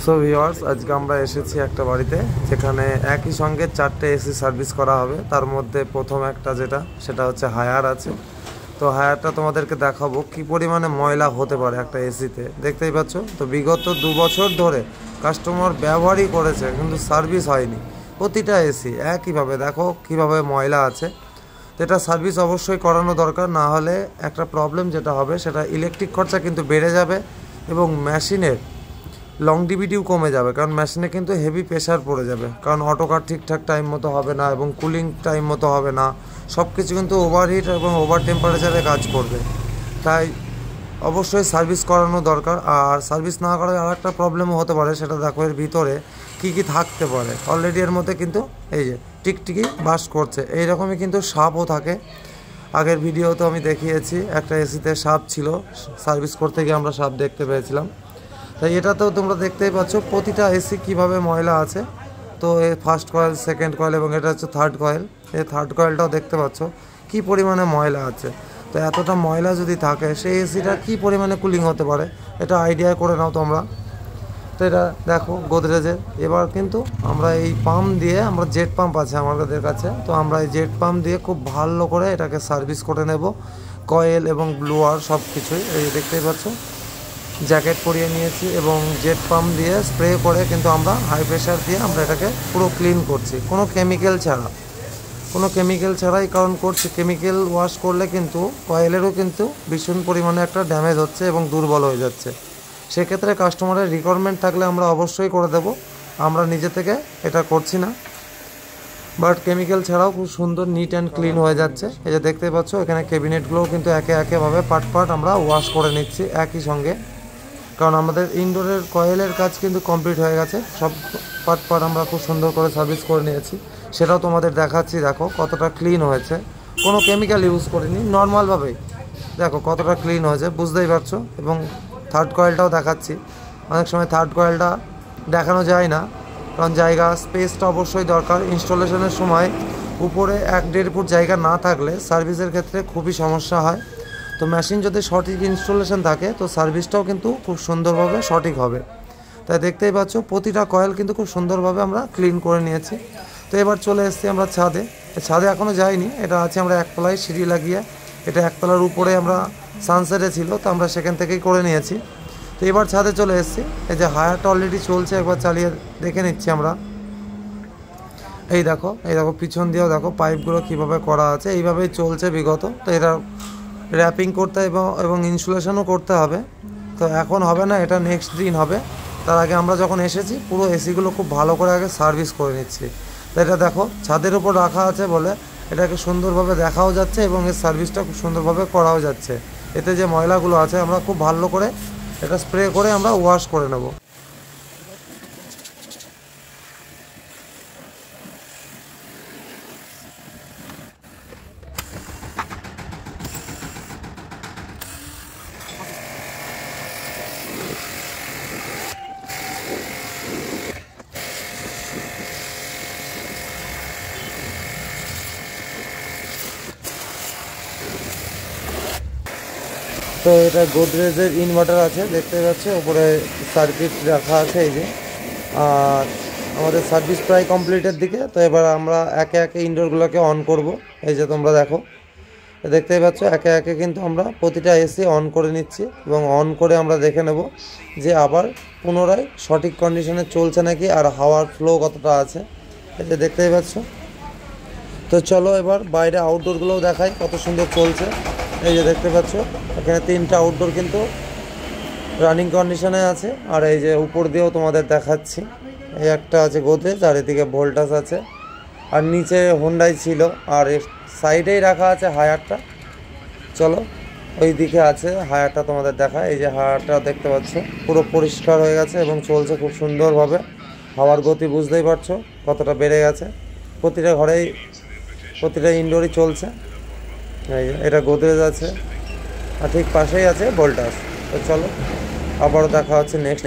So viewers, আজকে আমরা এসেছি একটা বাড়িতে যেখানে একই সঙ্গে 4টে এসি সার্ভিস করা হবে। তার মধ্যে প্রথম একটা সেটা হচ্ছে হায়ার আছে। তো হায়ারটা তোমাদেরকে দেখাবো কি পরিমাণে ময়লা হতে পারে একটা এসিতে। দেখতেই পাচ্ছ, তো বিগত 2 বছর ধরে কাস্টমার ব্যবহারই করেছে কিন্তু সার্ভিস হয়নি। প্রতিটা এসি একইভাবে দেখো কিভাবে ময়লা আছে। তো এটা সার্ভিস অবশ্যই করানো দরকার, না হলে একটা প্রবলেম যেটা হবে সেটা ইলেকট্রিক খরচা কিন্তু বেড়ে যাবে এবং মেশিনের লংজিভিটিও কমে যাবে, কারণ মেশিনে কিন্তু হেভি প্রেশার পড়ে যাবে, কারণ অটোকার ঠিকঠাক টাইম মতো হবে না এবং কুলিং টাইম মতো হবে না। সব কিছু কিন্তু ওভারহিট এবং ওভার টেম্পারেচারে কাজ করবে। তাই অবশ্যই সার্ভিস করানো দরকার। আর সার্ভিস না করার আর একটা প্রবলেমও হতে পারে, সেটা দেখো এর ভিতরে কি কি থাকতে পারে। অলরেডি এর মধ্যে কিন্তু এই যে টিকটিকি বাস করছে, এইরকমই কিন্তু সাপও থাকে। আগের ভিডিওতে আমি দেখিয়েছি একটা এসিতে সাপ ছিল, সার্ভিস করতে গিয়ে আমরা সাপ দেখতে পেয়েছিলাম। তাই এটাতেও তোমরা দেখতেই পাচ্ছ প্রতিটা এসি কিভাবে ময়লা আছে। তো এই ফার্স্ট কয়েল, সেকেন্ড কয়েল এবং এটা হচ্ছে থার্ড কয়েল। এই থার্ড কয়েলটাও দেখতে পাচ্ছ কি পরিমাণে ময়লা আছে। তো এতটা ময়লা যদি থাকে সেই এসিটা কি পরিমাণে কুলিং হতে পারে, এটা আইডিয়া করে নাও তোমরা। তো এটা দেখো গোদরেজের। এবার কিন্তু আমরা এই পাম্প দিয়ে, আমরা জেট পাম্প আছে আমাদের কাছে, তো আমরা এই জেট পাম্প দিয়ে খুব ভালো করে এটাকে সার্ভিস করে নেব। কয়েল এবং ব্লোয়ার সব কিছুই এই দেখতেই পাচ্ছ, জ্যাকেট পরিয়ে নিয়েছি এবং জেট পাম্প দিয়ে স্প্রে করে কিন্তু আমরা হাই প্রেশার দিয়ে আমরা এটাকে পুরো ক্লিন করছি, কোনো কেমিক্যাল ছাড়াই। কারণ করছি কেমিক্যাল ওয়াশ করলে কিন্তু কয়েলেরও কিন্তু ভীষণ পরিমাণে একটা ড্যামেজ হচ্ছে এবং দুর্বল হয়ে যাচ্ছে। সেক্ষেত্রে কাস্টমারের রিকোয়ারমেন্ট থাকলে আমরা অবশ্যই করে দেব, আমরা নিজে থেকে এটা করছি না। বাট কেমিক্যাল ছাড়াও খুব সুন্দর নিট অ্যান্ড ক্লিন হয়ে যাচ্ছে। এই যে দেখতে পাচ্ছ এখানে ক্যাবিনেটগুলোও কিন্তু একেভাবে পার্ট আমরা ওয়াশ করে নিচ্ছি একই সঙ্গে, কারণ আমাদের ইনডোরের কয়েলের কাজ কিন্তু কমপ্লিট হয়ে গেছে। সব পার্ট আমরা খুব সুন্দর করে সার্ভিস করে নিয়েছি, সেটাও তোমাদের দেখাচ্ছি। দেখো কতটা ক্লিন হয়েছে, কোনো কেমিক্যাল ইউজ করিনি, নর্মালভাবেই দেখো কতটা ক্লিন হয়েছে, বুঝতেই পারছো। এবং থার্ড কয়েলটাও দেখাচ্ছি। অনেক সময় থার্ড কয়েলটা দেখানো যায় না, কারণ জায়গা স্পেসটা অবশ্যই দরকার। ইনস্টলেশনের সময় উপরে 1-1.5 ফুট জায়গা না থাকলে সার্ভিসের ক্ষেত্রে খুবই সমস্যা হয়। তো মেশিন যদি সঠিক ইনস্টলেশন থাকে তো সার্ভিসটাও কিন্তু খুব সুন্দরভাবে সঠিক হবে। তাই দেখতেই পাচ্ছ প্রতিটা কয়েল কিন্তু খুব সুন্দরভাবে আমরা ক্লিন করে নিয়েছি। তো এবার চলে এসেছি আমরা ছাদে এখনও যাইনি, এটা আছে আমরা একতলায় সিঁড়ি লাগিয়ে, এটা একতলার উপরে আমরা সানসেটে ছিল, তো আমরা সেখান থেকেই করে নিয়েছি। তো এবার ছাদে চলে এসেছি। এই যে হায়ারটা অলরেডি চলছে, একবার চালিয়ে দেখে নিচ্ছি আমরা। এই দেখো পিছন দিয়েও দেখো পাইপগুলো কীভাবে করা আছে, এইভাবেই চলছে বিগত। তো এটা র্যাপিং করতে এবং ইনসুলেশনও করতে হবে। তো এখন হবে না, এটা নেক্সট দিন হবে। তার আগে আমরা যখন এসেছি পুরো এসিগুলো খুব ভালো করে আগে সার্ভিস করে নিচ্ছি। তো এটা দেখো ছাদের উপর রাখা আছে বলে এটাকে সুন্দরভাবে দেখাও যাচ্ছে এবং এর সার্ভিসটা খুব সুন্দরভাবে করাও যাচ্ছে। এতে যে ময়লাগুলো আছে আমরা খুব ভালো করে এটা স্প্রে করে আমরা ওয়াশ করে নেব। তো এটা গোদরেজের ইনভার্টার আছে, দেখতে পাচ্ছি উপরে সার্কিট রাখা আছে এই যে। আর আমাদের সার্ভিস প্রায় কমপ্লিটের দিকে। তো এবার আমরা একে একে ইনডোরগুলোকে অন করব। এই যে তোমরা দেখো, দেখতেই পাচ্ছ একে একে কিন্তু আমরা প্রতিটা এসি অন করে নিচ্ছি এবং অন করে আমরা দেখে নেব যে আবার পুনরায় সঠিক কন্ডিশনে চলছে নাকি আর হাওয়ার ফ্লো কতটা আছে। এই যে দেখতেই পাচ্ছ। তো চলো এবার বাইরে আউটডোরগুলোও দেখাই কত সুন্দর চলছে। এই যে দেখতে পাচ্ছ এখানে 3টা আউটডোর কিন্তু রানিং কন্ডিশনে আছে। আর এই যে উপর দিয়েও তোমাদের দেখাচ্ছি, এই একটা আছে গোদরেজ আর এদিকে ভোল্টাস আছে, আর নিচে হোন্ডাই ছিল, আর এর সাইডেই রাখা আছে হায়ারটা। চলো ওই দিকে আছে হায়ারটা তোমাদের দেখায়। এই যে হায়ারটা দেখতে পাচ্ছ পুরো পরিষ্কার হয়ে গেছে এবং চলছে খুব সুন্দরভাবে। হাওয়ার গতি বুঝতেই পারছো কতটা বেড়ে গেছে। প্রতিটা ঘরেই প্রতিটা ইনডোরই চলছে। এই যে এটা গোদরেজ আছে আর ঠিক পাশেই আছে ভোল্টাস। তো চলো আবারও দেখা হচ্ছে নেক্সট